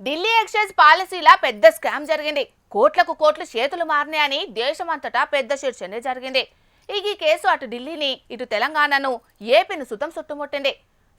Delhi exchange పాలసీలా పెద్ద scam జరిగింది. కోట్లకు కోట్లు చేతులు మారినాయని దేశమంతటా పెద్ద చర్చనే జరిగింది. ఈ కేసు అటు ఢిల్లీని ఇటు తెలంగాణను ఏపీని సుతం చుట్టుముట్టింది.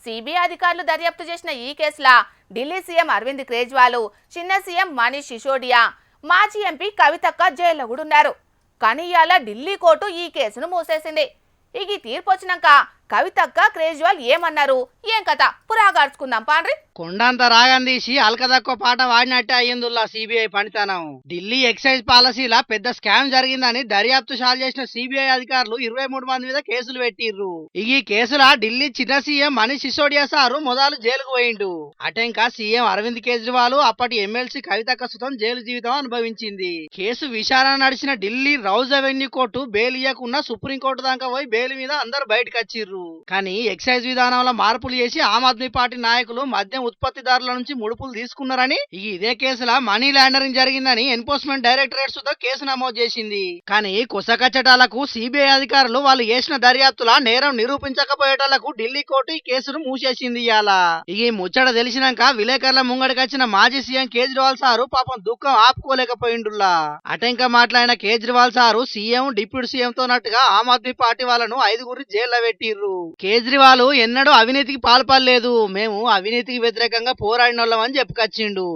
సిబిఐ అధికారులు దర్యాప్తు చేసిన ఈ కేసులా ఢిల్లీ సీఎం అరవింద్ కేజ్రీవాల్, చిన్న సీఎం మనీష్ సిసోడియా, మాజీ ఎంపీ కవితక్క జైల్లో కూడా ఉన్నారు. కానీ ఇవాళ ఢిల్లీ కోర్టు ఈ కేసును మూసేసింది. ఈ తీర్పు వచ్చినాక కవితక్క కేజ్రీవాల్ ఏమన్నారు, ఏం కథ పురాగార్చుకుందాం పాండ్రి. కొండంత రాగం తీసి అల్కదక్కువ పాట వాడినట్టే అయ్యిందుల్లా సిబిఐ పనితనం. ఢిల్లీ ఎక్సైజ్ పాలసీలా పెద్ద స్కామ్ జరిగిందని దర్యాప్తు షాల్ చేసిన సిబిఐ అధికారులు 23 మంది మీద కేసులు పెట్టిర్రు. ఈ కేసులా ఢిల్లీ చిన్న సీఎం మనీష్ సిసోడియా సారు మొదలు జైలుకు పోయిండు. అటెంకా సీఎం అరవింద్ కేజ్రీవాల్, అప్పటి ఎమ్మెల్సీ కవితక్క సుతం జైలు జీవితం అనుభవించింది. కేసు విచారణ నడిచిన Delhi Rouse Avenue court bail ఇయ్యకున్నా సుప్రీంకోర్టు దాకా పోయి బెయిల్ మీద అందరూ బయటకు వచ్చిర్రు. కానీ ఎక్సైజ్ విధానంలో మార్పులు చేసి ఆమ్ ఆద్మీ పార్టీ నాయకులు మద్యం ఉత్పత్తిదారుల నుంచి ముడుపులు తీసుకున్నారని, ఇదే కేసులా మనీ లాండరింగ్ జరిగిందని ఎన్ఫోర్స్మెంట్ డైరెక్టరేట్ సుతో కేసు నమోదు చేసింది. కానీ కుసకచ్చటాలకు సిబిఐ అధికారులు వాళ్ళు చేసిన దర్యాప్తులా నేరం నిరూపించకపోయేటలకు ఢిల్లీ కోర్టు ఈ కేసును మూసేసింది. ఇయాల ఈ ముచ్చట తెలిసినాక విలేకరుల ముంగడికొచ్చిన మాజీ సీఎం కేజ్రీవాల్ సారు పాపం దుఃఖం ఆపుకోలేకపోయిండుల్లా. అటెంక మాట్లాడిన Kejriwal sir CM, deputy CM తో నట్టుగా ఆమ్ ఆద్మీ పార్టీ వాళ్ళను 5 జైల్లో పెట్టిర్రు. కేజ్రీవాల్ ఎన్నడూ అవినీతికి పాల్పడలేదు, మేము అవినీతికి వ్యతిరేకంగా పోరాడినోళ్ళం అని చెప్పుకొచ్చిండు.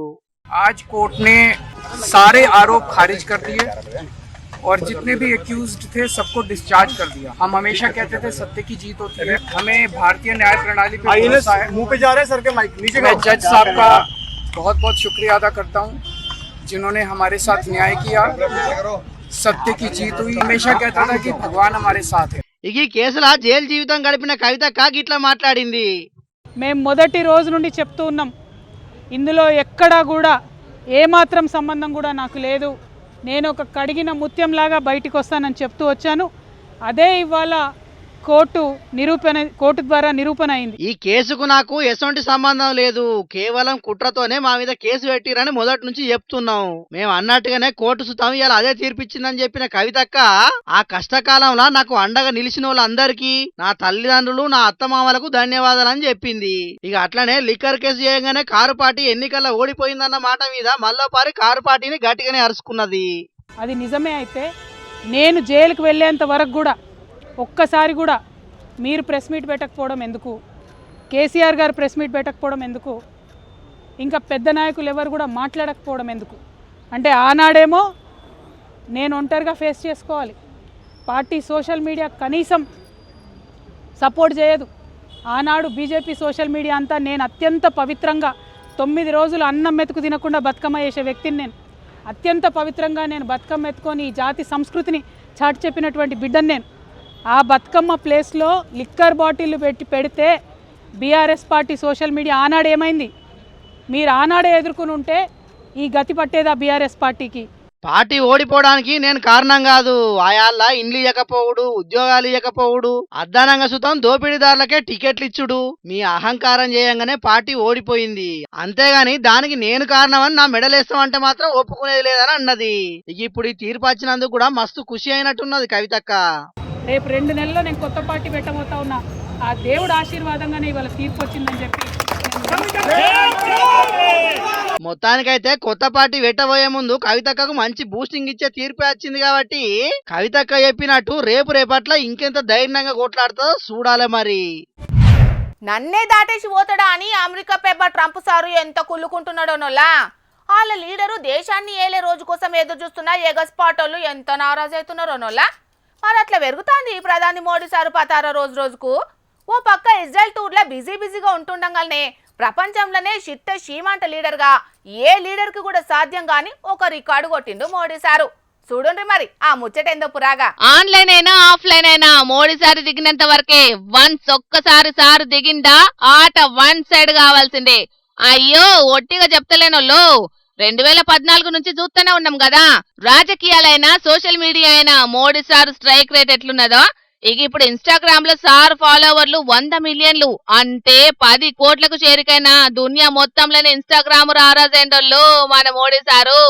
आज कोर्ट ने सारे आरोप खारिज कर दिए और जितने भी एक्यूज्ड थे सबको डिस्चार्ज कर दिया. हम हमेशा कहते थे सत्य की जीत होती है. हमें भारतीय न्याय प्रणाली पे भरोसा है. मुंह पे जा रहे सर के माइक नीचे. मैं जज साहब का बहुत बहुत शुक्रिया अदा करता हूँ जिन्होंने हमारे साथ न्याय किया. सत्य की जीत हुई. हमेशा कहता था कि भगवान हमारे साथ है. ఈ కేసులా జైలు జీవితం గడిపిన కవితక్క గిట్లా మాట్లాడింది. మేము మొదటి రోజు నుండి చెప్తూ ఉన్నాం, ఇందులో ఎక్కడా కూడా ఏమాత్రం సంబంధం కూడా నాకు లేదు, నేను ఒక కడిగిన ముత్యంలాగా బయటికి వస్తానని చెప్తూ వచ్చాను. అదే ఇవాళ కోర్టు ద్వారా నిరూపణ అయింది. ఈ కేసుకు నాకు ఎటువంటి సంబంధం లేదు, కేవలం కుట్రతోనే మా మీద కేసు పెట్టిరని మొదటి నుంచి చెప్తున్నాం. మేము అన్నట్టుగానే కోర్టు సుతం ఇలా అదే తీర్పిచ్చిందని చెప్పిన కవితక్క, ఆ కష్టకాలంలో నాకు అండగా నిలిచిన వాళ్ళందరికీ, నా తల్లిదండ్రులు, నా అత్తమామలకు ధన్యవాదాలని చెప్పింది. ఇక అట్లనే లిక్కర్ కేసు చేయగానే కారు పార్టీ ఎన్నికల్లో ఓడిపోయిందన్న మాట మీద మళ్ళోపారి కారు పార్టీని గట్టిగానే అరుచుకున్నది. అది నిజమే అయితే నేను జైలుకు వెళ్ళేంత వరకు కూడా ఒక్కసారి కూడా మీరు ప్రెస్ మీట్ పెట్టకపోవడం ఎందుకు, కేసీఆర్ గారు ప్రెస్ మీట్ పెట్టకపోవడం ఎందుకు, ఇంకా పెద్ద నాయకులు ఎవరు కూడా మాట్లాడకపోవడం ఎందుకు అంటే, ఆనాడేమో నేను ఒంటరిగా ఫేస్ చేసుకోవాలి, పార్టీ సోషల్ మీడియా కనీసం సపోర్ట్ చేయదు. ఆనాడు బీజేపీ సోషల్ మీడియా అంతా నేను అత్యంత పవిత్రంగా 9 రోజులు అన్నం మెతుకు తినకుండా బతుకమ్మ చేసే వ్యక్తిని నేను. అత్యంత పవిత్రంగా నేను బతుకమ్మ ఎత్తుకొని ఈ జాతి సంస్కృతిని చాటి చెప్పినటువంటి బిడ్డను నేను. ఆ బతుకమ్మ ప్లేస్లో లిక్కర్ బాటిల్ పెడితే బీఆర్ఎస్ పార్టీ సోషల్ మీడియా ఆనాడు ఏమైంది? మీరు ఆనాడే ఎదుర్కొని ఉంటే ఈ గతి పట్టేదా బీఆర్ఎస్ పార్టీకి? పార్టీ ఓడిపోవడానికి నేను కారణం కాదు. ఆయాళ్ళ ఇండ్లు ఇవ్వకపోవుడు, ఉద్యోగాలు ఇవ్వకపోవుడు, అద్దానంగా సుతం దోపిడీదారులకే టికెట్లు ఇచ్చుడు, మీ అహంకారం చేయంగానే పార్టీ ఓడిపోయింది. అంతేగాని దానికి నేను కారణమని నా మెడలేస్తామంటే మాత్రం ఒప్పుకునేది లేదని అన్నది. ఇప్పుడు ఈ తీర్పు వచ్చినందుకు కూడా మస్తు ఖుషి అయినట్టున్నది కవితక్క. రేపు 2 నెలల్లో నేను కొత్త పార్టీ పెట్టబోతా ఉన్నా. ఆ దేవుడు ఆశీర్వాదంగానే ఇవాళ తీర్పు వచ్చిందని చెప్పి మొత్తానికైతే కొత్త పార్టీ పెట్టబోయే ముందు కవితక్కకు మంచి బూస్టింగ్ ఇచ్చే తీర్పు వచ్చింది కాబట్టి కవితక్క చెప్పినట్టు రేపట్ల ఇంకెంత ధైర్యంగా కొట్లాడుతుందో చూడాలి. మరి నన్నే దాటేసి పోతాడా అని అమెరికా పేపర్ ట్రంప్ సారు ఎంత కుళ్ళుకుంటున్నాడో నోలా. వాళ్ళ లీడరు దేశాన్ని ఏలే రోజు కోసం ఎదురు చూస్తున్న ఎగస్పాటోళ్ళు ఎంత నారాజు అవుతున్నారో నోలా. మరి అట్లా పెరుగుతుంది ప్రధాని మోడీ సారు పతారా రోజుకు. ఓ పక్క ఇజ్రాయెల్ టూర్లో బిజీగా ఉంటుండగానే ప్రపంచంలోనే షిట్ట షీమంట లీడర్గా ఏ లీడర్కి కూడా సాధ్యం కాని ఒక రికార్డు కొట్టిండు మోడీ సారు. చూడండి మరి ఆ ముచ్చటేందో పురాగా. ఆన్లైన్ అయినా ఆఫ్లైన్ అయినా మోడీ సారి దిగినంత వరకే. ఒక్కసారి సారు దిగిందా ఆట 1 సైడ్ కావాల్సిందే. అయ్యో ఒట్టిగా చెప్తలేనోళ్ళు 2014 నుంచి చూస్తూనే ఉన్నాం కదా. రాజకీయాలైనా సోషల్ మీడియా అయినా మోడీ సార్ స్ట్రైక్ రేట్ ఎట్లున్నదో. ఇప్పుడు ఇన్స్టాగ్రామ్ లో సార్ ఫాలోవర్లు 100 మిలియన్లు అంటే 10 కోట్లకు చేరికైనా దునియా మొత్తంలోనే ఇన్స్టాగ్రామ్ రారాజేండోళ్ళు మన మోడీ సారు.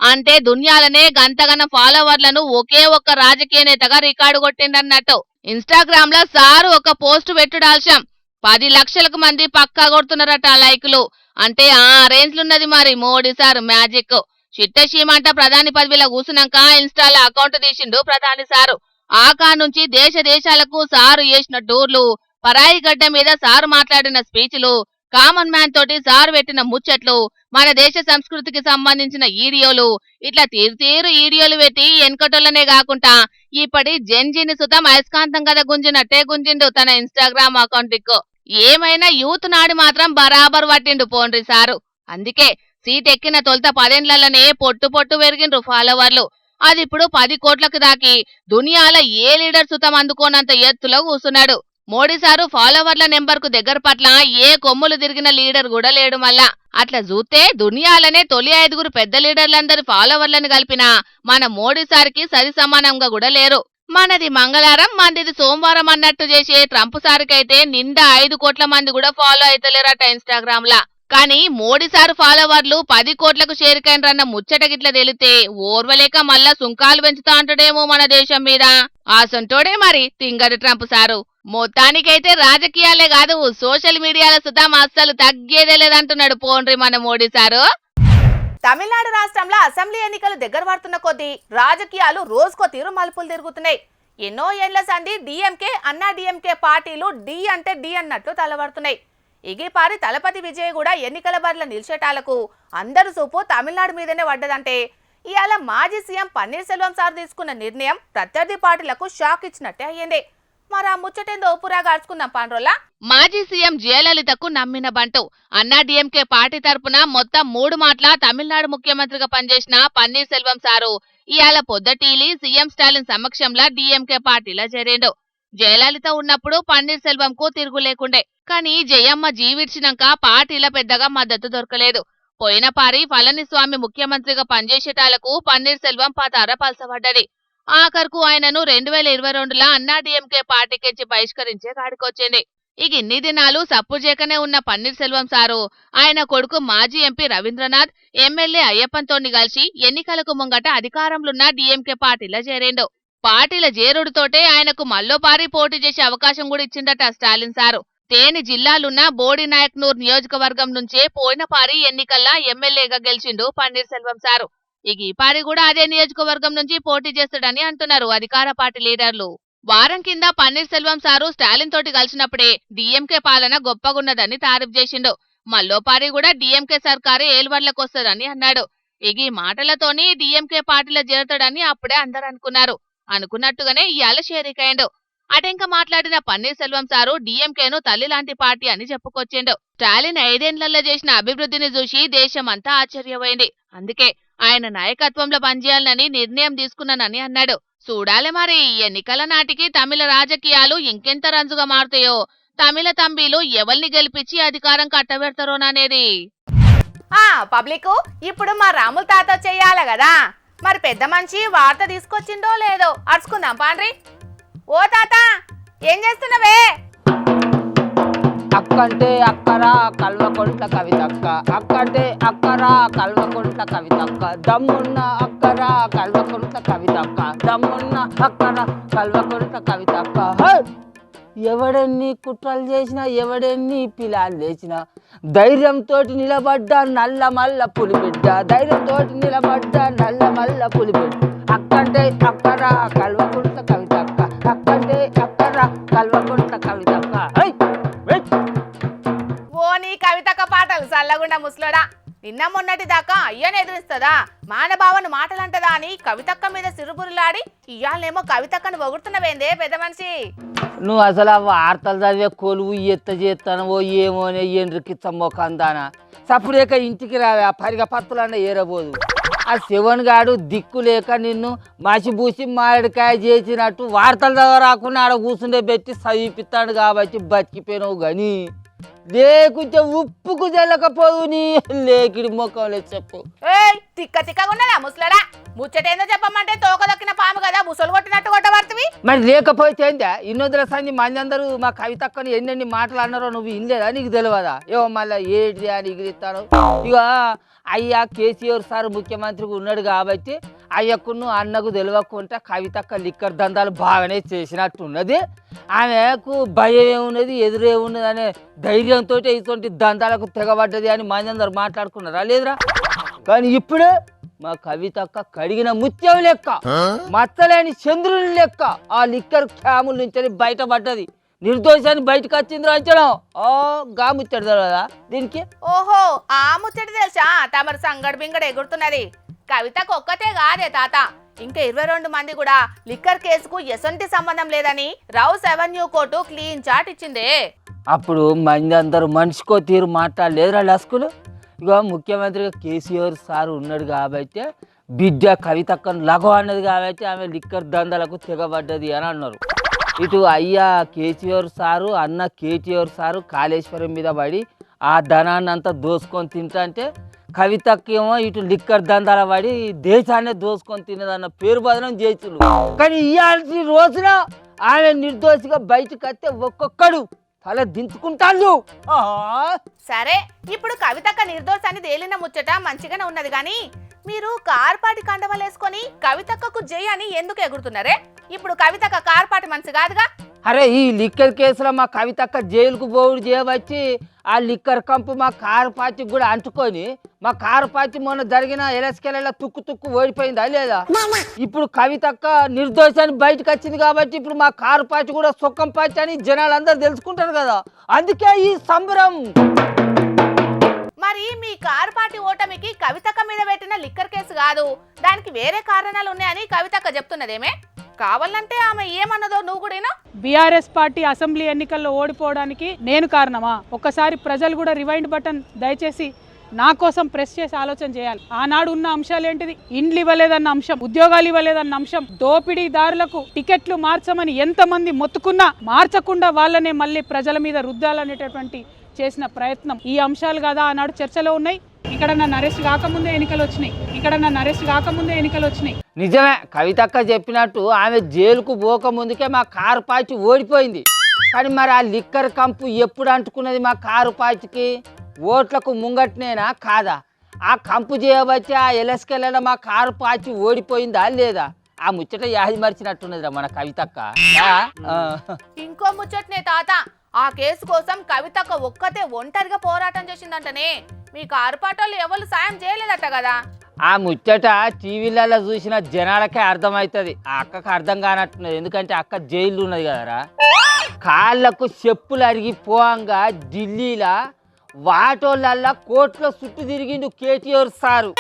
అంటే దునియాలనే గంతగన ఫాలోవర్లను ఒకే ఒక్క రాజకీయ నేతగా రికార్డు కొట్టిండన్నట్టు. ఇన్స్టాగ్రామ్ లో సారు ఒక పోస్ట్ పెట్టుడాల్సాం 10 లక్షలకు మంది పక్కా కొడుతున్నారట లైకులు. అంటే ఆ రేంజ్లున్నది మరి మోడీ సార్ మ్యాజిక్. చిట్టసీమంట ప్రధాని పదవిలో కూసున్నాక ఇన్స్టాలో అకౌంట్ తీసిండు ప్రధాని సారు. ఆకా నుంచి దేశాలకు సారు చేసిన టూర్లు, పరాయి గడ్డ మీద సారు మాట్లాడిన స్పీచ్లు, కామన్ మ్యాన్ తోటి సారు పెట్టిన ముచ్చట్లు, మన దేశ సంస్కృతికి సంబంధించిన ఈడియోలు, ఇట్లా తీరు ఈడియోలు పెట్టి ఎన్కటోళ్ళనే కాకుండా ఇప్పటి జెన్జీని సుతం అయస్కాంతం కదా గుంజినట్టే గుంజిండు తన ఇన్స్టాగ్రామ్ అకౌంట్ కు. ఏమైనా యూత్ నాడి మాత్రం బరాబర్ పట్టిండు పోండ్రి సారు. అందుకే సీట్ ఎక్కిన తొలుత 10 ఏళ్లనే పొట్టు పెరిగిండ్రు ఫాలోవర్లు. అది ఇప్పుడు 10 కోట్లకు దాకి దునియాల ఏ లీడర్ సుతం అందుకోనంత ఎత్తులో కూసున్నాడు. మోడీ సారు ఫాలోవర్ల నెంబర్ కు దగ్గర పట్ల ఏ కొమ్ములు తిరిగిన లీడర్ కూడా లేడు మళ్ళా. అట్లా చూస్తే దునియాలనే తొలి 5 పెద్ద లీడర్లందరి ఫాలోవర్లను కలిపినా మన మోడీ సార్కి సరి సమానంగా కూడా లేరు. మనది మంగళవారం మందిది సోమవారం అన్నట్టు చేసే ట్రంప్ సార్కైతే నిండా 5 కోట్ల మంది కూడా ఫాలో అయితలేరట ఇన్స్టాగ్రామ్ లా. కానీ మోడీ సారు ఫాలోవర్లు 10 కోట్లకు చేరికైనరన్న ముచ్చట గిట్ల తెలితే ఓర్వలేక మళ్ళా సుంకాలు పెంచుతా అంటాడేమో మన దేశం మీద. ఆసంటోడే మరి తింగరి ట్రంప్ సారు. మొత్తానికైతే రాజకీయాలే కాదు సోషల్ మీడియాలో సుతం అస్సలు తగ్గేదే లేదంటున్నాడు పోండ్రి మన మోడీ సారు. తమిళనాడు రాష్ట్రంలో అసెంబ్లీ ఎన్నికలు దగ్గర పడుతున్న కొద్దీ రాజకీయాలు రోజుకో తీరు మలుపులు తిరుగుతున్నాయి. ఎన్నో ఏళ్ల సంధి డిఎంకే అన్నా డిఎంకే పార్టీలు డి అంటే డి అన్నట్లు తలబడుతున్నాయి. ఈపారి తలపతి విజయ్ కూడా ఎన్నికల బరిలో నిలిచేటాలకు అందరు చూపు తమిళనాడు మీదనే పడ్డదంటే ఇవాళ మాజీ సీఎం పన్నీర్ సెల్వం సార్ తీసుకున్న నిర్ణయం ప్రత్యర్థి పార్టీలకు షాక్ ఇచ్చినట్టే అయ్యింది. మరి ఆ ముచ్చటేందో ఊపురా గార్చుకుందాం పాండ్రోలా. మాజీ సీఎం జయలలితకు నమ్మిన బంటు అన్నా డిఎంకే పార్టీ తరపున మొత్తం 3 మాట్ల తమిళనాడు ముఖ్యమంత్రిగా పనిచేసిన పన్నీర్ సెల్వం సారు ఇవాళ పొద్దటీలి సీఎం స్టాలిన్ సమక్షంలో డిఎంకే పార్టీలో చేరిండు. జయలలిత ఉన్నప్పుడు పన్నీర్ సెల్వంకు తిరుగు లేకుండే. కానీ జయమ్మ జీవిడ్చినాక పార్టీల పెద్దగా మద్దతు దొరకలేదు. పోయిన పారి పళనిస్వామి ముఖ్యమంత్రిగా పనిచేసేటాలకు పన్నీర్ సెల్వం పతార పలసబడ్డది. ఆఖరుకు ఆయనను 2022లో అన్నా డిఎంకే పార్టీకిచ్చి బహిష్కరించే కాడికొచ్చింది. ఇక ఇన్ని దినాలు సప్పుజేకనే ఉన్న పన్నీర్ సెల్వం సారు ఆయన కొడుకు మాజీ ఎంపీ రవీంద్రనాథ్, ఎమ్మెల్యే అయ్యప్పన్తోని కలిసి ఎన్నికలకు ముంగట అధికారంలోన్న డిఎంకే పార్టీలో చేరిండు. పార్టీల జేరుడుతోటే ఆయనకు మల్లోపారి పోటీ చేసే అవకాశం కూడా ఇచ్చిందట స్టాలిన్ సారు. తేని జిల్లాలున్న బోడి నాయక్నూర్ నియోజకవర్గం నుంచే పోయిన పారి ఎన్నికల్లా ఎమ్మెల్యేగా గెలిచిండు పన్నీర్ సెల్వం సారు. ఇక ఈ పారి కూడా అదే నియోజకవర్గం నుంచి పోటీ చేస్తాడని అంటున్నారు అధికార పార్టీ లీడర్లు. వారం కింద పన్నీర్ సెల్వం సారు స్టాలిన్ తోటి కలిసినప్పుడే డిఎంకే పాలన గొప్పగున్నదని తారీఫ్ చేసిండు. మల్లోపారి కూడా డిఎంకే సర్కారే ఏలుబడ్లకొస్తదని అన్నాడు. ఇక ఈ మాటలతోని డిఎంకే పార్టీలో చేరతాడని అప్పుడే అందరు అనుకున్నారు. అనుకున్నట్టుగానే ఇవాళ షేరికైండు. అటెంక మాట్లాడిన పన్నీర్ సెల్వం సారు డిఎంకేను తల్లి లాంటి పార్టీ అని చెప్పుకొచ్చిండు. స్టాలిన్ 5 ఏళ్లలో చేసిన అభివృద్ధిని చూసి దేశమంతా ఆశ్చర్యపోయింది. అందుకే ఆయన నాయకత్వంలో పనిచేయాలని నిర్ణయం తీసుకున్నానని అన్నాడు. చూడాలి మరి ఎన్నికల నాటికి తమిళ రాజకీయాలు ఇంకెంత రంజుగా మారుతాయో, తమిళ తంబీలు ఎవల్ని గెలిపించి అధికారం కట్టబెడతారోననేది. పబ్లిక్ ఇప్పుడు మా రాముల తాత చెయ్యాలి కదా, మరి పెద్ద మనిషి వార్త తీసుకొచ్చిండో లేదో అడుచుకుందాం పాండ్రి. ఓ తాత ఏం చేస్తున్నావే? అక్కంటే అక్కర కల్వకుంట్ల కవితక్క, అక్కంటే అక్కర కల్వకుంట్ల కవితక్క, దమ్మున్న అక్కర కల్వకుంట్ల కవితక్క, దమ్మున్న అక్కర కల్వకుంట్ల కవితక్క. ఎవడెన్ని కుట్రలు చేసినా, ఎవడెన్ని పిలాలు లేచినా, ధైర్యంతో నిలబడ్డా నల్ల మల్ల పులిబిడ్డ, ధైర్యంతో నిలబడ్డా నల్ల మల్ల పులిబిడ్డ. అక్కంటే అక్కర కల్వకుంట్ల కవితక్క, అక్కంటే అక్కర కల్వకుంట్ల కవితక్క. ఓ నీ కవితక్క పాటలు చల్లగుండా ముసలోడా. నిన్న మొన్నటి దాకా అయ్యను ఎదురిస్తుందా, మానభావను మాటలంటదా అని కవితక్క మీద సిరుబురులాడి ఇయ్యాలనేమో కవితక్కను పొగుడుతున్నవేందే పెద్ద మనిషి? నువ్వు అసలు ఆ వార్తలు చదివే కొలువు ఎత్త చేస్తానవో ఏమోనే ఎండ్రికిచ్చమ్మో కందానా. సప్పుడేక ఇంటికి రావే, ఆ పరిగ పత్తులన్న ఏరబోదు. ఆ శివన్ గాడు దిక్కు లేక నిన్ను మసిబూసి మామిడికాయ చేసినట్టు వార్తలు చదవరాకుండా ఆడ కూర్చుండే పెట్టి చదివిపిస్తాడు కాబట్టి బతికిపోయినావు. కానీ లేకుంటే ఉప్పుకు జల్లకపోదు నీ లేకిడి మొక్కలే చెప్పు. ఏయ్ తిక్క తిక్కగా ఉన్నదా ముసలడా? ముచ్చటేందో చెప్పమంటే తోకదొక్కిన పాము కదా ముసలు కొట్టినట్టు కొట్టబడుతుంది. మరి లేకపోతే ఏందా? ఇన్నొద్దుల సంది మంది అందరూ మా కవితక్కని ఎన్నెన్ని మాటలు అన్నారో నువ్వు ఇనలేదా? నీకు తెలియదా? ఏమో మళ్ళీ ఏది అని ఎగిరిస్తాను. ఇక అయ్యా కేసీఆర్ సార్ ముఖ్యమంత్రిగా ఉన్నాడు కాబట్టి అయ్యకును అన్నకు తెలియకుండా కవితక్క లిక్కర్ దందాలు బాగానే చేసినట్టున్నది. ఆమెకు భయం ఏమున్నది, ఎదురేమున్నది అనే ధైర్యంతో ఇటువంటి దందాలకు తెగబడ్డది అని మందందరూ మాట్లాడుకున్నారా లేదురా? కానీ ఇప్పుడు మా కవితక్క కడిగిన ముత్యం లెక్క, మచ్చలేని చంద్రుని లెక్క ఆ లిక్కర్ క్యాముల నుంచి బయటపడ్డది. నిర్దోషాన్ని బయటకు వచ్చింది అంచనా. గా ముచ్చడు కదా దీనికి. ఓహో, ఆ ముచ్చటి తెలుసా? తమరు సంగడి బింగడ ఎగురుతున్నది. కవితకు ఒక్కతే కాదే తాత, ఇంకా 22 మంది కూడా లిక్కర్ కేసుకు ఎసొంటి సంబంధం లేదని Rouse Avenue court clean chit ఇచ్చిందే. అప్పుడు మంది అందరూ మనిషికో తీరు మాట్లాడలేదురా లస్కులు. ఇక ముఖ్యమంత్రిగా కేసీఆర్ సార్ ఉన్నాడు కాబట్టి బిడ్డ కవితక్కను లఘు అన్నది కాబట్టి ఆమె లిక్కర్ దందాలకు తెగబడ్డది అని అన్నారు. ఇటు అయ్యా కేసీఆర్ సారు అన్న కేటీఆర్ సారు కాళేశ్వరం మీద పడి ఆ ధనాన్ని అంతా దోసుకొని తింటే కవితక్కేమో ఇటు లిక్కర్ దందాల పడి దేశాన్ని దోసుకొని తిన్నదన్న పేరు బదనం చేతులు. కానీ ఇవాళ రోజున ఆమె నిర్దోషిగా బయటకు వస్తే ఒక్కొక్కడు తల దించుకుంటాను. సరే, ఇప్పుడు కవితక్క నిర్దోషాన్ని తేలిన ముచ్చట మంచిగానే ఉన్నది గాని మీరు కార్పాటి కండవలేసుకొని కవితక్కకు జై అని ఎందుకు ఎగురుతున్నారే? ఇప్పుడు కవితక్క కార్పాటి మనిషి కాదుగా. అరే ఈ లిక్కర్ కేసులో మా కవితక్క జైలుకు పోవుడు చేయవచ్చి ఆ లిక్కర్ కంపు మా కారు పార్టీకి కూడా అంటుకొని మా కారు పార్టీ మొన్న జరిగిన ఎలస్కెళ్ళ తుక్కు ఓడిపోయిందా లేదా? ఇప్పుడు కవితక్క నిర్దోషాన్ని బయటకు వచ్చింది కాబట్టి ఇప్పుడు మా కారు పార్టీ కూడా సొక్కం పార్టీ అని జనాలు అందరూ తెలుసుకుంటారు కదా, అందుకే ఈ సంబరం. మరి మీ కార్పాటి ఓటమికి కవితక్క మీద పెట్టిన లిక్కర్ కేసు కాదు, దానికి వేరే కారణాలు ఉన్నాయని కవితక్క చెప్తున్నదేమే. కావాలంటే ఆమె ఏమన్నదో నువ్వు కూడా. బీఆర్ఎస్ పార్టీ అసెంబ్లీ ఎన్నికల్లో ఓడిపోవడానికి నేను కారణమా? ఒక్కసారి ప్రజలు కూడా రివైండ్ బటన్ దయచేసి నా కోసం ప్రెస్ చేసి ఆలోచన చేయాలి. ఆనాడు ఉన్న అంశాలు ఏంటిది? ఇండ్లు ఇవ్వలేదన్న అంశం, ఉద్యోగాలు ఇవ్వలేదన్న అంశం, దోపిడీదారులకు టికెట్లు మార్చమని ఎంతమంది మొత్తుకున్నా మార్చకుండా వాళ్ళనే మళ్ళీ ప్రజల మీద రుద్దాలనేటటువంటి చేసిన ప్రయత్నం. ఈ అంశాలు కదా ఆనాడు చర్చలో ఉన్నాయి. ఇక్కడ నన్ను అరెస్ట్ కాకముందే ఎన్నికలు వచ్చినాయి. నిజమే, కవితక్క చెప్పినట్టు ఆమె జైలుకు పోకముందుకే మా కారు పార్టీ ఓడిపోయింది. కానీ మరి ఆ లిక్కర్ కంపు ఎప్పుడు అంటుకున్నది మా కారు పార్టీకి? ఓట్లకు ముంగట్నేనా కాదా? ఆ కంపు చేయబట్టి ఆ ఎలస్కెళ్ళ మా కారు పార్టీ ఓడిపోయిందా లేదా? ఆ ముచ్చట యాది మర్చినట్టున్నదిరా మన కవితక్క. ఇంకో ముచ్చటనే తాత, ఆ కేసు కోసం కవితక్క ఒక్కతే ఒంటరిగా పోరాటం చేసిందంటనే. మీ కార్పాటోళ్ళు ఎవరు సాయం చేయలేదట కదా? ఆ ముచ్చట టీవీలలో చూసిన జనాలకే అర్థమవుతుంది. ఆ అక్కకు అర్థం కానట్టున్నది, ఎందుకంటే అక్క జైలు ఉన్నది కదరా. కాళ్ళకు చెప్పులు అరిగిపోంగా ఢిల్లీలో వాటోళ్ళల్లా కోర్టులో చుట్టూ తిరిగిండు కేటీఆర్ సారు.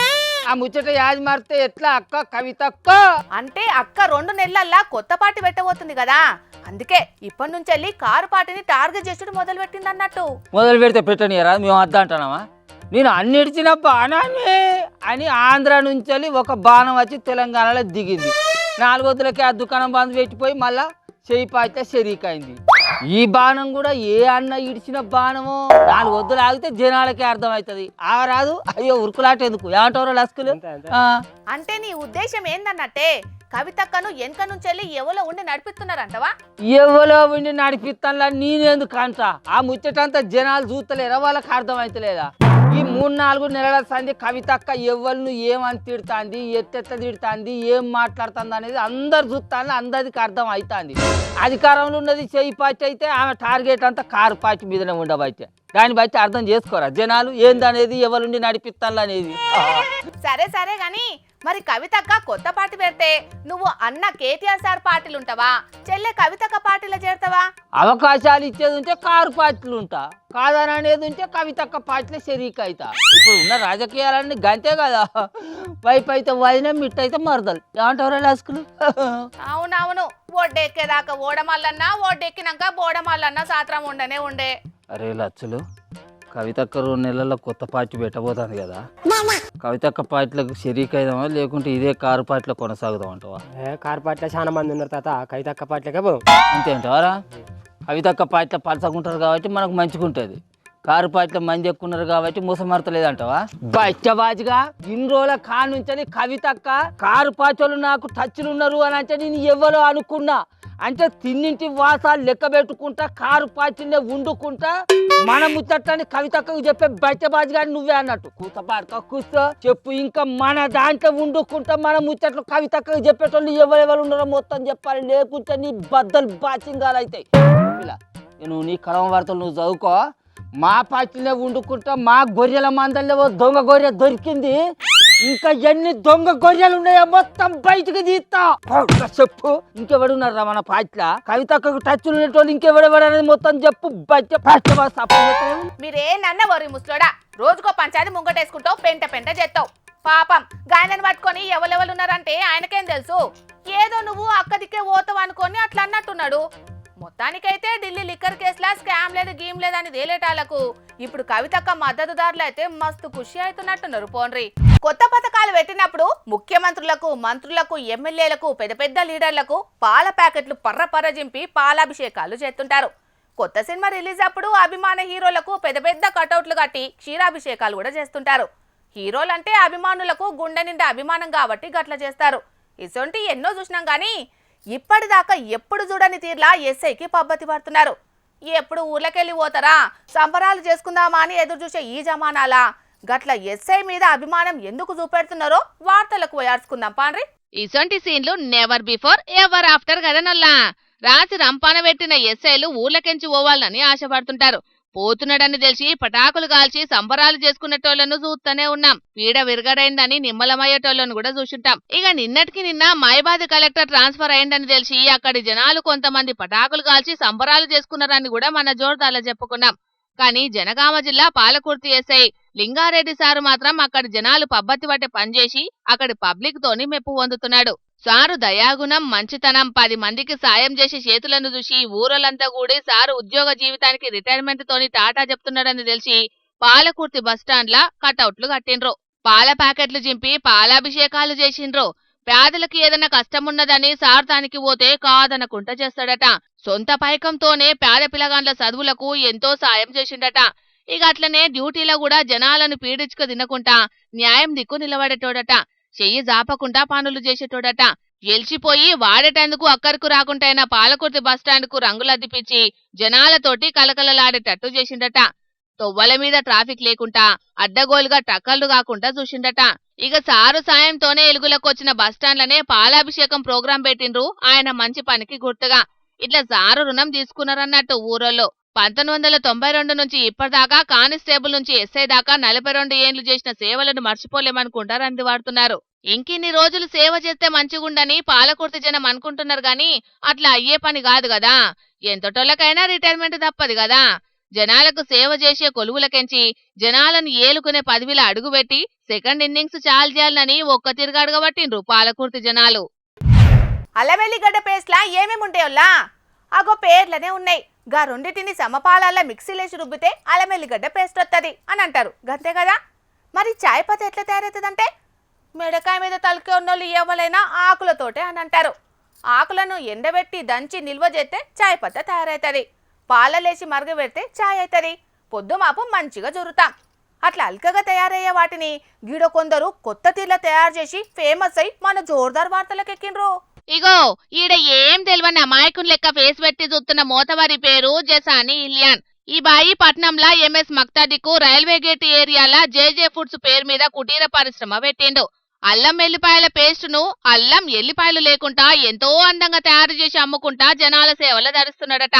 ఆ ముచ్చట యాది మారితే ఎట్లా అక్క కవితక్క? అంటే అక్క 2 నెలలల్లా కొత్త పార్టీ పెట్టబోతుంది కదా, అందుకే ఇప్పటి నుంచి వెళ్ళి కారు పార్టీని టార్గెట్ చేసుడు మొదలు పెట్టింది అన్నట్టు. మొదలు పెడితే పెట్టనియరా? మేము వద్ద అంటున్నామా? నేను అన్నిడిచిన బాణాన్ని అని ఆంధ్ర నుంచి ఒక బాణం వచ్చి తెలంగాణలో దిగింది. 4 వద్దులకి ఆ దుకాణం బంద్ పెట్టిపోయి మళ్ళా చేయి పాయితే షరీకైంది. ఈ బాణం కూడా ఏ అన్న ఇడిచిన బాణమో 4 వద్దులు ఆగితే జనాలకే అర్థమవుతుంది. రాదు అయ్యో ఉరుకులాట ఎందుకు? ఏమంటారో లస్కులు. అంటే నీ ఉద్దేశం ఏందన్నట్టే కవితక్కను వెనక నుంచి వెళ్ళి ఎవలో ఉండి నడిపిస్తున్నారంటవా? ఎవలో ఉండి నడిపిస్తానులా నేనెందుకు అంట? ఆ ముచ్చటంతా జనాలు చూస్తలేరా? వాళ్ళకి అర్థమవుతలేదా? ఈ 3-4 నెలల సంది కవితక్క ఎవరిని ఏమని తిడుతుంది, ఎట్టెట్ట తిడుతుంది, ఏం మాట్లాడుతుంది అనేది అందరు చూస్తాను, అందరికి అర్థం అవుతుంది. అధికారంలో ఉన్నది చేయి పార్టీ అయితే ఆమె టార్గెట్ అంతా కారు పార్టీ మీదనే ఉండబట్టే. దాన్ని బట్టి అర్థం చేసుకోరా జనాలు ఏందనేది, ఎవరుండి నడిపిస్తాను అనేది. సరే సరే గాని మరి కవితక్క కొత్త పార్టీ పెడితే నువ్వు అన్న కేటీఆర్ సార్ పార్టీలు ఉంటావా, చెల్లె కవితక్క పార్టీలో చేరుతావా? అవకాశాలు ఇచ్చేది ఉంటే కారు పార్టీలు ఉంటా, కాదని అనేది ఉంటే కవితక్క పార్టీలో షరీక్ అవుతా. ఇప్పుడు ఉన్న రాజకీయాలన్నీ గంతే కదా, వైపు అయితే వదిన మిట్టయితే మరదలు. ఏమంటారు లాస్కులు? అవునవును, ఓడ్డెక్కేదాకా ఓడమల్లన్నా, ఓడ్డెక్కినాక బోడమల్లన్నా సాత్రం ఉండే. అరే లచ్చలు, కవితక్క 2 నెలల్లో కొత్త పార్టీ పెట్టబోతుంది కదా, కవితక్క పార్టీలకు షరీక్ అయిదామా లేకుంటే ఇదే కారు పార్టీలో కొనసాగుదాం అంటావా? కారు పార్టీలో చాలా మంది ఉన్నారు తాత, కవితక్క పార్టీలకే పోదాం. అంతే అంటావారా? కవితక్క పార్టీలో పలసకుంటారు కాబట్టి మనకు మంచిగా ఉంటుంది. కారు పార్టీలో మంది ఎక్కున్నారు కాబట్టి ముసమర్తలేదంటావా? బచ్చబాజిగా ఇన్ని రోజుల కానుంచని కవితక్క కారు పార్టీలు నాకు టచ్లు ఉన్నారు అని అంటే నేను ఎవరో అనుకున్నా. అంటే తిన్నింటి వాసాలు లెక్క పెట్టుకుంటా కారు పార్టీనే వండుకుంటా మన ముచ్చట్లని కవితక్కకు చెప్పే బచ్చబాజిగా నువ్వే అన్నట్టు. కూతపాడక కూర్చో చెప్పు. ఇంకా మన దాంట్లో వండుకుంటా మన ముచ్చట్లు కవితక్కకు చెప్పేటోళ్ళు ఎవరెవరు ఉన్నారో మొత్తం చెప్పాలి. లేకుంటే నీ బద్దలు బాచింగాలు అవుతాయి. ఇలా నువ్వు నీ కలమ వార్తలు నువ్వు చదువుకో. మా పార్టీలో వండుకుంటా మా గొర్రెల మందల్లో దొంగ గొర్రె దొరికింది. ఇంకా ఎన్ని దొంగ గొర్రెలు ఉన్నాయో మొత్తం బయటకు తీస్తా చెప్పు. ఇంకెవడున్నారా మన పార్టీలో? కవితకు టచ్ ఉన్నటువంటి ఇంకెవడెవడనేది మొత్తం చెప్పు. మీరేనన్న వరి ముసలోడా, రోజుకో పంచాయతీ ముంగటేసుకుంటావు, పెంట పెంట చేస్తావు. పాపం గాయనని పట్టుకొని ఎవరెవరున్నారంటే ఆయనకేం తెలుసు? ఏదో నువ్వు అక్కడికే పోతావు అనుకొని అట్లా అన్నట్టున్నాడు. మొత్తానికైతే ఢిల్లీ లిక్కర్ కేసులా స్కామ్ లేదు గీమ్ లేదని తేలేటాలకు ఇప్పుడు కవితక్క మద్దతుదారులు అయితే మస్తు ఖుషి అవుతున్నట్టున్నారు. పోన్రి, కొత్త పథకాలు పెట్టినప్పుడు ముఖ్యమంత్రులకు, మంత్రులకు, ఎమ్మెల్యేలకు, పెద్ద పెద్ద లీడర్లకు పాల ప్యాకెట్లు పర్ర జింపి పాలాభిషేకాలు చేస్తుంటారు. కొత్త సినిమా రిలీజ్ అప్పుడు అభిమాన హీరోలకు పెద్ద పెద్ద కటౌట్లు కట్టి క్షీరాభిషేకాలు కూడా చేస్తుంటారు. హీరోలంటే అభిమానులకు గుండె నిండా అభిమానం కాబట్టి గట్ల చేస్తారు. ఇసొంటి ఎన్నో చూసినాం కానీ ఇప్పటిదాకా ఎప్పుడు చూడని తీర్లా ఎస్ఐకి పబ్బతి పడుతున్నారు. ఎప్పుడు ఊర్లకెళ్ళి పోతారా, సంబరాలు చేసుకుందామా అని ఎదురు చూసే ఈ జమానాలా గట్ల ఎస్ఐ మీద అభిమానం ఎందుకు చూపెడుతున్నారో వార్తలకు పోయార్చుకుందాం పాండ్రి. ఇసొంటి సీన్లు నెవర్ బిఫోర్ ఎవర్ ఆఫ్టర్ కదనల్లా. రాత్రి రంపాన పెట్టిన ఎస్ఐలు ఊర్లకెంచి పోవాలని ఆశపడుతుంటారు. పోతున్నాడని తెలిసి పటాకులు కాల్చి సంబరాలు చేసుకునేటోళ్లను చూస్తూనే ఉన్నాం. పీడ విరగడైందని నిమ్మలమయ్యేటోళ్లను కూడా చూసుంటాం. ఇక నిన్నటికి నిన్న మైబాద్ కలెక్టర్ ట్రాన్స్ఫర్ అయిందని తెలిసి అక్కడి జనాలు కొంతమంది పటాకులు కాల్చి సంబరాలు చేసుకున్నారని కూడా మన జోర్దార్లో చెప్పుకున్నాం. కానీ జనగామ జిల్లా పాలకుర్తి ఎస్ఐ లింగారెడ్డి సారు మాత్రం అక్కడి జనాలు పబ్బతి పట్టే పనిచేసి అక్కడి పబ్లిక్ తోని మెప్పు పొందుతున్నాడు. సారు దయాగుణం, మంచితనం, 10 మందికి సాయం చేసే చేతులను చూసి ఊరోళ్ళంతా కూడి సారు ఉద్యోగ జీవితానికి రిటైర్మెంట్ తోని టాటా చెప్తున్నాడని తెలిసి పాలకుర్తి బస్టాండ్ల కటౌట్లు కట్టిండ్రు. పాల ప్యాకెట్లు జింపి పాలాభిషేకాలు చేసిండ్రు. పేదలకు ఏదైనా కష్టమున్నదని సార్ దానికి పోతే కాదనకుంట చేస్తాడట. సొంత పైకంతోనే పేద పిల్లగాండ్ల చదువులకు ఎంతో సాయం చేసిండట. ఇక అట్లనే డ్యూటీలో కూడా జనాలను పీడించుకు తినకుండా న్యాయం దిక్కు నిలబడేటోడట. చెయ్యి జాపకుండా పనులు చేసేటోడట. గెలిచిపోయి వాడేటందుకు అక్కరకు రాకుంటైనా పాలకుర్తి బస్టాండ్ కు రంగులద్దిపించి జనాలతోటి కలకలలాడేటట్టు చేసిండట. తొవ్వల మీద ట్రాఫిక్ లేకుండా అడ్డగోలుగా టక్కర్లు కాకుండా చూసిండట. ఇక సారు సాయంతోనే ఎలుగులకు బస్టాండ్లనే పాలాభిషేకం ప్రోగ్రాం పెట్టిండ్రు ఆయన మంచి పనికి గుర్తుగా. ఇట్లా సారు రుణం తీసుకున్నారన్నట్టు ఊరోళ్ళు. 1992 నుంచి ఇప్పటిదాకా కానిస్టేబుల్ నుంచి ఎస్ఐ దాకా 42 ఏండ్లు చేసిన సేవలను మర్చిపోలేమనుకుంటారు అందివాడుతున్నారు. ఇంకిన్ని రోజులు సేవ చేస్తే మంచిగుండని పాలకుర్తి జనం అనుకుంటున్నారు గాని అట్లా అయ్యే పని కాదు కదా. ఎంతటోళ్ళకైనా రిటైర్మెంట్ తప్పదు కదా. జనాలకు సేవ చేసే కొలువులకెంచి జనాలను ఏలుకునే పదవిలో అడుగుపెట్టి సెకండ్ ఇన్నింగ్స్ చాలు చేయాలని ఒక్క తిరగడగబట్టిండ్రు పాలకుర్తి జనాలు. అల్లమెల్లిగడ్డ పేస్ట్లా ఏమేముంటాయోల్లా అగో పేర్లనే ఉన్నాయి. గా రెండింటిని సమపాలల్లో మిక్సీలేసి రుబ్బితే అల్లమెల్లిగడ్డ పేస్ట్ వస్తుంది అని అంటారు. గంతే కదా. మరి చాయ్ పత్తి ఎట్లా తయారవుతుందంటే మెడకాయ మీద తలకే ఉన్నోళ్ళు ఇవ్వలైనా ఆకులతోటే అని అంటారు. ఆకులను ఎండబెట్టి దంచి నిల్వ చేస్తే చాయ్ పత్తి తయారవుతుంది. పాలలేసి మరగబెడితే చాయ్ అవుతుంది. పొద్దుమాపు మంచిగా జరుగుతాం. అట్లా అల్కగా తయారయ్యే వాటిని గీడ కొందరు కొత్త తీర్ల తయారు చేసి ఫేమస్ అయి మన జోర్దార్ వార్తలకు ఎక్కిండ్రు. ఇగో ఈడ ఏం తెలివని అమాయకుని లెక్క ఫేస్ పెట్టి చూస్తున్న మోతవారి పేరు జసాని ఇలియాన్. ఈ బాయి పట్నంలా ఎంఎస్ మక్తాడికు రైల్వే గేట్ ఏరియాల జేజే ఫుడ్స్ పేరు మీద కుటీర పరిశ్రమ పెట్టిండు. అల్లం ఎల్లిపాయల పేస్ట్ ను అల్లం ఎల్లిపాయలు లేకుండా ఎంతో అందంగా తయారు చేసి అమ్ముకుంటా జనాల సేవలు ధరిస్తున్నాడట.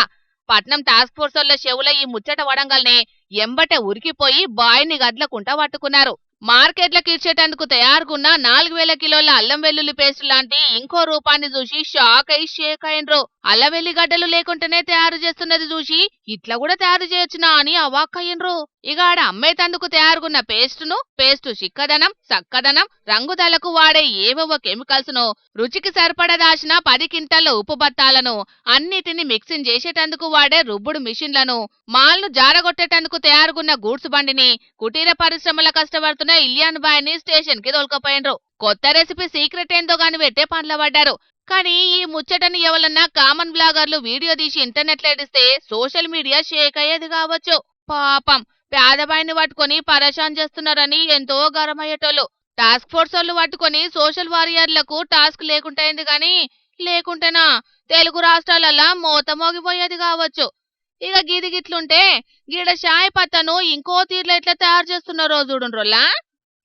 పట్నం టాస్క్ ఫోర్స్ వల్ల చెవుల ఈ ముచ్చట వడంగల్నే ఎంబట ఉరికిపోయి బాయిని గడ్లకుంటా పట్టుకున్నారు. మార్కెట్లకు ఇచ్చేటందుకు తయారుగున్న 4000 కిలోల అల్లం వెల్లుల్లి పేస్ట్ లాంటి ఇంకో రూపాన్ని చూసి షాక్ అయి షేక్ అయిండ్రు. అల్లం వెల్లిగడ్డలు లేకుండానే తయారు చేస్తున్నది చూసి ఇట్లా కూడా తయారు చేయొచ్చునా అని అవాక్కయ్యిండ్రు. ఇక ఆడ అమ్మేతందుకు తయారుగున్న పేస్ట్ చిక్కదనం, చక్కదనం, రంగుదలకు వాడే ఏవో కెమికల్స్ ను, రుచికి సరిపడదాచిన 10 కింటాల ఉప్పు బత్తాలను, అన్నిటిని మిక్సింగ్ చేసేటందుకు వాడే రుబ్బుడు మిషన్లను, మాల్ను జారగొట్టేటందుకు తయారుగున్న గూడ్స్ బండిని, కుటీర పరిశ్రమల కష్టపడుతున్న ఇలియాన్ బాయ్ని స్టేషన్ కి తోలుకపోయిండ్రు. కొత్త రెసిపీ సీక్రెట్ ఏందో గాని పెట్టే పనుల పడ్డారు. కానీ ఈ ముచ్చటని ఎవరన్నా కామన్ బ్లాగర్లు వీడియో తీసి ఇంటర్నెట్ లో ఎడిస్తే సోషల్ మీడియా షేక్ అయ్యేది కావచ్చు. పాపం పేదబాయిని పట్టుకొని పరేషాన్ చేస్తున్నారని ఎంతో గరమయ్యేటోళ్ళు. టాస్క్ ఫోర్స్ వాళ్ళు పట్టుకొని సోషల్ వారియర్లకు టాస్క్ లేకుంటైంది గాని లేకుంటేనా తెలుగు రాష్ట్రాలల్లా మోత మోగిపోయేది కావచ్చు. ఇక గీది గిట్లుంటే గీడ షాయ్ పత్తను ఇంకో తీర్లో ఎట్లా తయారు చేస్తున్నారో చూడుండ్రోల్లా.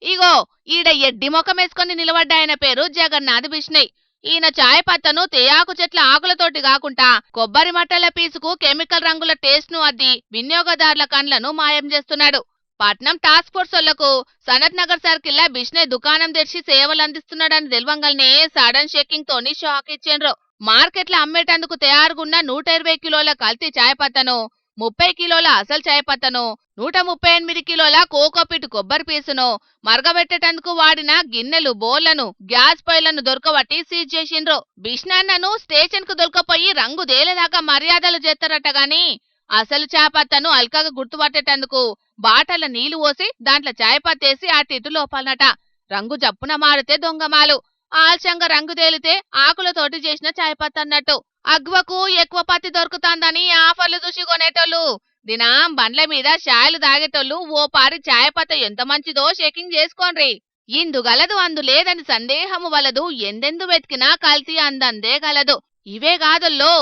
ఇగో ఈడ ఎడ్డి ముఖం వేసుకొని నిలబడ్డ ఆయన పేరు జగన్నాథ్ బిష్ణయ్. ఈయన చాయ్ పత్తను తేయాకు చెట్ల ఆకులతోటి కాకుండా కొబ్బరి మట్టల పీసుకు కెమికల్ రంగుల టేస్ట్ ను అద్ది వినియోగదారుల కండ్లను మాయం చేస్తున్నాడు. పట్నం టాస్క్ ఫోర్స్ వాళ్లకు సనత్ నగర్ సర్కిల్ బిష్ణయ్ దుకాణం తెరిచి సేవలు అందిస్తున్నాడని తెలవంగానే సడన్ షేకింగ్ తోని షాక్ ఇచ్చిండ్రు. మార్కెట్లో అమ్మేటందుకు తయారుగున్న 120 కిలోల కల్తీ చాయ్ పత్తను, 30 కిలోల అసలు చాయ్ పత్తను, 138 కిలోల కోకోపిట్ కొబ్బరి పీసును, మరగబెట్టేటందుకు వాడిన గిన్నెలు, బోళ్లను, గ్యాస్ పైలను దొరకబట్టి సీజ్ చేసిండ్రు. బిష్ణన్నను స్టేషన్ కు దొరకపోయి రంగు దేలేదాకా మర్యాదలు చేస్తారట గాని అసలు చాయ్ పత్తను అల్కగా గుర్తుపట్టేటందుకు బాటల నీళ్లు పోసి దాంట్లో చాయ్ పత్తేసి ఆ తిట్టు లోపాలనట. రంగు జప్పున మారితే దొంగమాలు, ఆల్చంగా రంగు తేలితే ఆకులతోటి చేసిన చాయ్ పత్తి అన్నట్టు. అగ్వకు ఎక్కువ పత్తి దొరుకుతాందని ఆఫర్లు చూసి కొనేటోళ్ళు దినం బండ్ల మీద చాయలు తాగేటోళ్ళు ఓ పారి చాయ్ పత్తి ఎంత మంచిదో చెకింగ్ చేసుకోండ్రి. ఇందు గలదు అందు లేదని సందేహము వలదు, ఎందెందు వెతికినా కల్తీ అందందే గలదు. ఇవే కాదుల్లో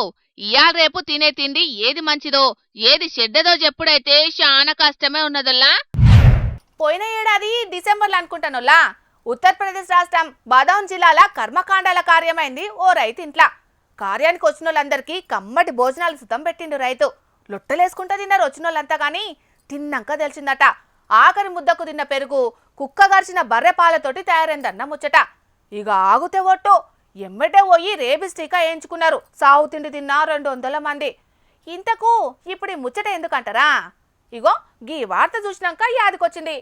ఇయాల రేపు తినే తిండి ఏది మంచిదో ఏది చెడ్డదో చెప్పుడైతే చాలా కష్టమే ఉన్నదల్లా. పోయిన ఏడాది డిసెంబర్లో అనుకుంటానులా ఉత్తరప్రదేశ్ రాష్ట్రం బాదాం జిల్లాల కర్మకాండాల కార్యమైంది ఓ రైతు ఇంట్లా. కార్యానికి వచ్చిన వాళ్ళందరికీ కమ్మటి భోజనాలు సుతం పెట్టిండు రైతు. లొట్టలేసుకుంటా తిన్నారు వచ్చిన వాళ్ళంతా కానీ తిన్నాక తెలిసిందట ఆఖరి ముద్దకు తిన్న పెరుగు కుక్క గరిచిన బర్రె పాలతోటి తయారైందన్న ముచ్చట. ఇక ఆగుతే ఒట్టు ఎమ్మటే పోయి రేబిస్ టీకా వేయించుకున్నారు. సాగు తిండి తిన్న 200 మంది. ఇంతకు ఇప్పుడు ఈ ముచ్చట ఎందుకంటారా? ఇగో గీ వార్త చూసినాక యాదికొచ్చింది.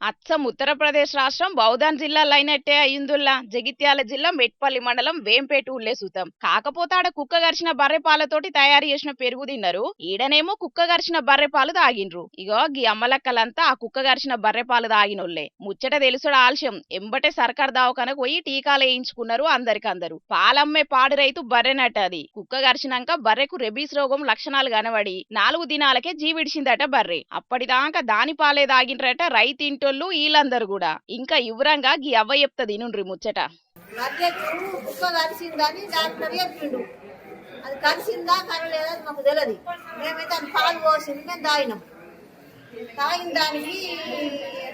అచ్చం ఉత్తరప్రదేశ్ రాష్ట్రం బౌదాన్ జిల్లాలో అయినట్టే అయిందుల్లా. జగిత్యాల జిల్లా మెట్పల్లి మండలం వేంపేట ఊళ్ళే సుతం. కాకపోతే ఆడ కుక్క గరిచిన బర్రె పాలతోటి తయారు చేసిన పెరుగు తిన్నారు. ఈడనేమో కుక్క గరిచిన బర్రె పాలు తాగిండ్రు. ఇగో గీ అమ్మలక్కలంతా ఆ కుక్క గరిచిన బర్రె పాలు తాగినోళ్లే. ముచ్చట తెలుసుడు ఆలస్యం ఎంబటే సర్కార్ దవాఖానకు పోయి టీకాలు వేయించుకున్నారు. అందరికందరు పాలమ్మే పాడి రైతు బర్రెనట. అది కుక్క గరిచినాక బర్రెకు రెబీస్ రోగం లక్షణాలు కనబడి 4 దినాలకే జీవిడిచిందట బర్రె. అప్పటిదాకా దాని పాలే తాగిండ్రట రైతు వీళ్ళందరూ కూడా. ఇంకా వివరంగా గీ అవ్వ చెప్తుంది నుండ్రి ముచ్చట. కుక్క కరిసిందని డాక్టర్ చెప్పిండు. అది కరిసిందా కరలేదా మాకు తెలియదు. మేమైతే అది పాలు పోసింది మేము తాగినాం. తాగిన దానికి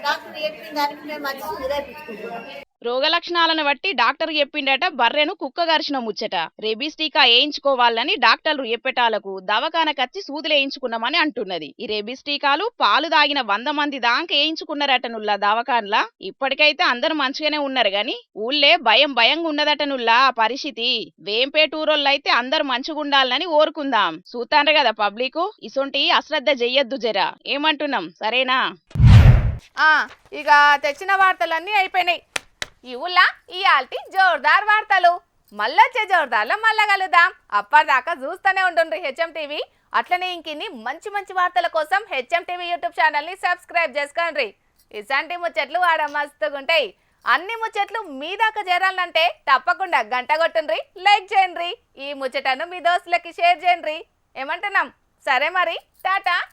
డాక్టర్ చెప్పిన దానికి మేము మంచి రేపించుకుంటున్నాం. రోగ లక్షణాలను బట్టి డాక్టర్ చెప్పిండట బర్రెను కుక్క గరిచిన ముచ్చట. రెబీస్ టీకా వేయించుకోవాలని డాక్టర్లు చెప్పేటాలకు దవాఖానకచ్చి సూదులు వేయించుకున్నామని అంటున్నది. ఈ రెబీస్ టీకాలు పాలు తాగిన 100 మంది దాకా వేయించుకున్నారట నుల్లా దవాఖాన్లా. ఇప్పటికైతే అందరు మంచిగానే ఉన్నారు గాని ఊళ్ళే భయంగా ఉన్నదట నుల్లా ఆ పరిస్థితి. వేంపేటూరోళ్ళైతే అందరు మంచిగా ఉండాలని కోరుకుందాం. చూస్తాండ్రు కదా పబ్లిక్, ఇసొంటి అశ్రద్ధ చెయ్యొద్దు జరా. ఏమంటున్నాం సరేనా? ఇక తెచ్చిన వార్తలన్నీ అయిపోయినాయి. ఈ ఊళ్ళ ఇయాల్టి జోర్దార్ వార్తలు. మళ్ళొచ్చే జోర్దార్లో మళ్ళా కలుద్దాం. అప్పటిదాకా చూస్తూనే ఉండండి హెచ్ఎం టీవీ. అట్లనే ఇంకిన్ని మంచి మంచి వార్తల కోసం హెచ్ఎం టీవీ యూట్యూబ్ ఛానల్ని సబ్స్క్రైబ్ చేసుకోండి. ఇలాంటి ముచ్చట్లు ఆడ మస్తుగుంటాయి. అన్ని ముచ్చట్లు మీ దాకా చేరాలంటే తప్పకుండా గంట కొట్టుండ్రి, లైక్ చేయండి. ఈ ముచ్చటను మీ దోస్తులకి షేర్ చేయండి. ఏమంటున్నాం? సరే మరి, టాటా.